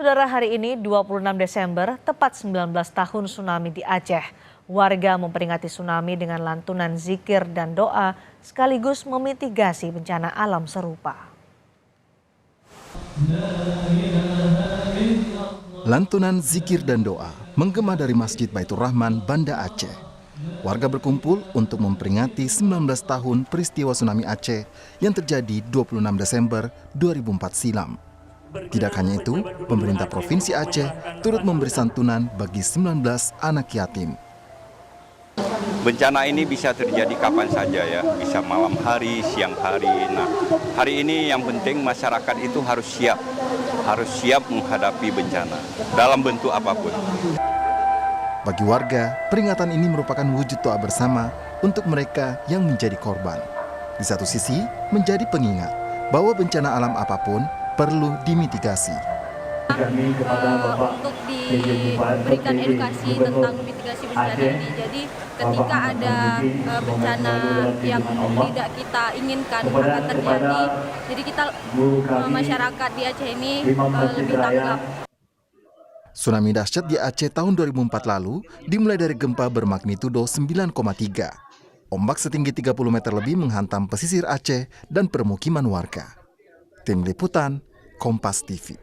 Saudara, hari ini 26 Desember, tepat 19 tahun tsunami di Aceh. Warga memperingati tsunami dengan lantunan zikir dan doa sekaligus memitigasi bencana alam serupa. Lantunan zikir dan doa menggema dari Masjid Baitur Rahman, Banda Aceh. Warga berkumpul untuk memperingati 19 tahun peristiwa tsunami Aceh yang terjadi 26 Desember 2004 silam. Tidak hanya itu, pemerintah Provinsi Aceh turut memberi santunan bagi 19 anak yatim. Bencana ini bisa terjadi kapan saja ya, bisa malam hari, siang hari. Nah, hari ini yang penting masyarakat itu harus siap menghadapi bencana dalam bentuk apapun. Bagi warga, peringatan ini merupakan wujud doa bersama untuk mereka yang menjadi korban. Di satu sisi, menjadi pengingat bahwa bencana alam apapun perlu dimitigasi. Untuk diberikan edukasi tentang mitigasi bencana ini. Jadi ketika ada bencana yang tidak kita inginkan akan terjadi, jadi kita masyarakat di Aceh ini lebih tanggap. Tsunami dahsyat di Aceh tahun 2004 lalu dimulai dari gempa bermagnitudo 9,3. Ombak setinggi 30 meter lebih menghantam pesisir Aceh dan permukiman warga. Tim Liputan, Kompas TV.